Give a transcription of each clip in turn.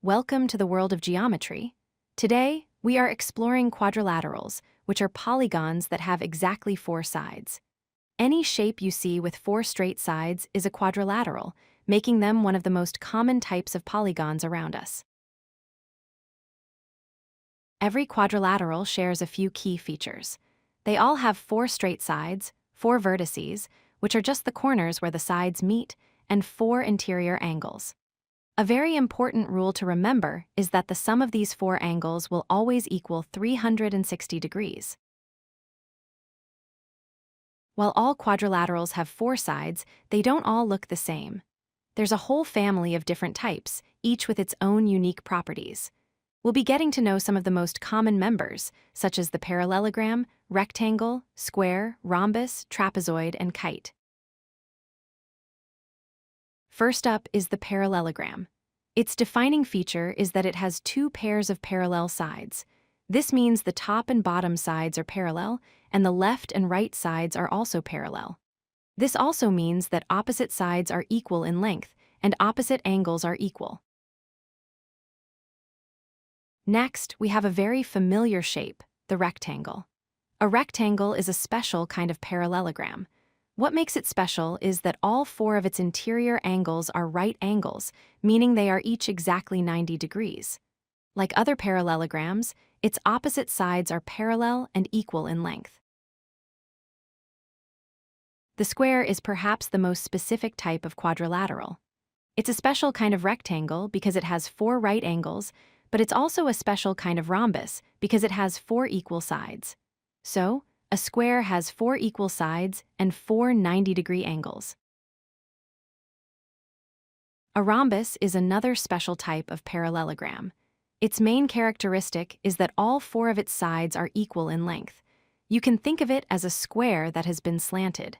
Welcome to the world of geometry. Today, we are exploring quadrilaterals, which are polygons that have exactly 4 sides. Any shape you see with 4 straight sides is a quadrilateral, making them one of the most common types of polygons around us. Every quadrilateral shares a few key features. They all have 4 straight sides, 4 vertices, which are just the corners where the sides meet, and 4 interior angles. A very important rule to remember is that the sum of these 4 angles will always equal 360 degrees. While all quadrilaterals have 4 sides, they don't all look the same. There's a whole family of different types, each with its own unique properties. We'll be getting to know some of the most common members, such as the parallelogram, rectangle, square, rhombus, trapezoid, and kite. First up is the parallelogram. Its defining feature is that it has 2 pairs of parallel sides. This means the top and bottom sides are parallel, and the left and right sides are also parallel. This also means that opposite sides are equal in length, and opposite angles are equal. Next, we have a very familiar shape, the rectangle. A rectangle is a special kind of parallelogram. What makes it special is that all 4 of its interior angles are right angles, meaning they are each exactly 90 degrees. Like other parallelograms, its opposite sides are parallel and equal in length. The square is perhaps the most specific type of quadrilateral. It's a special kind of rectangle because it has 4 right angles, but it's also a special kind of rhombus because it has 4 equal sides. So, a square has 4 equal sides and 4 90-degree angles. A rhombus is another special type of parallelogram. Its main characteristic is that all 4 of its sides are equal in length. You can think of it as a square that has been slanted.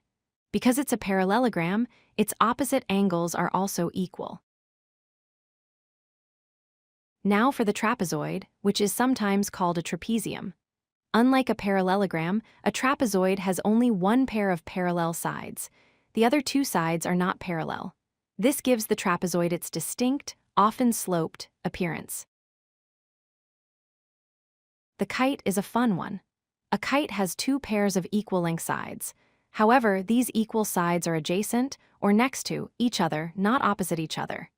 Because it's a parallelogram, its opposite angles are also equal. Now for the trapezoid, which is sometimes called a trapezium. Unlike a parallelogram, a trapezoid has only 1 pair of parallel sides. The other 2 sides are not parallel. This gives the trapezoid its distinct, often sloped, appearance. The kite is a fun one. A kite has 2 pairs of equal length sides. However, these equal sides are adjacent or next to each other, not opposite each other.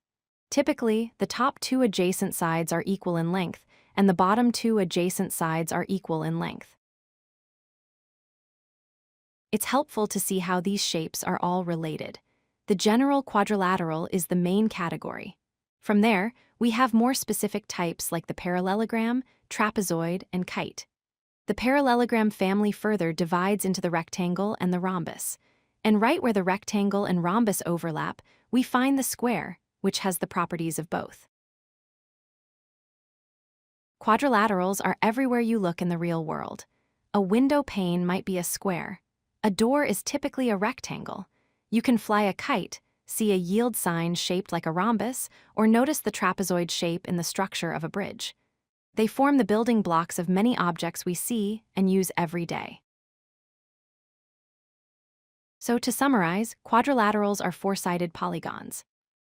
Typically, the top 2 adjacent sides are equal in length, and the bottom 2 adjacent sides are equal in length. It's helpful to see how these shapes are all related. The general quadrilateral is the main category. From there, we have more specific types like the parallelogram, trapezoid, and kite. The parallelogram family further divides into the rectangle and the rhombus. And right where the rectangle and rhombus overlap, we find the square, which has the properties of both. Quadrilaterals are everywhere you look in the real world. A window pane might be a square. A door is typically a rectangle. You can fly a kite, see a yield sign shaped like a rhombus, or notice the trapezoid shape in the structure of a bridge. They form the building blocks of many objects we see and use every day. So to summarize, quadrilaterals are 4-sided polygons.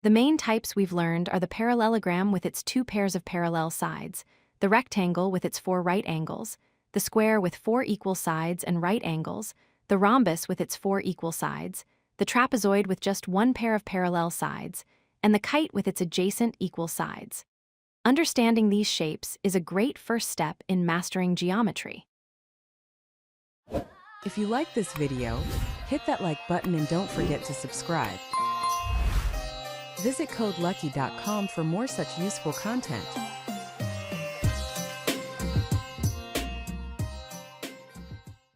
The main types we've learned are the parallelogram with its 2 pairs of parallel sides, the rectangle with its 4 right angles, the square with 4 equal sides and right angles, the rhombus with its 4 equal sides, the trapezoid with just 1 pair of parallel sides, and the kite with its adjacent equal sides. Understanding these shapes is a great first step in mastering geometry. If you like this video, hit that like button and don't forget to subscribe. Visit codelucky.com for more such useful content.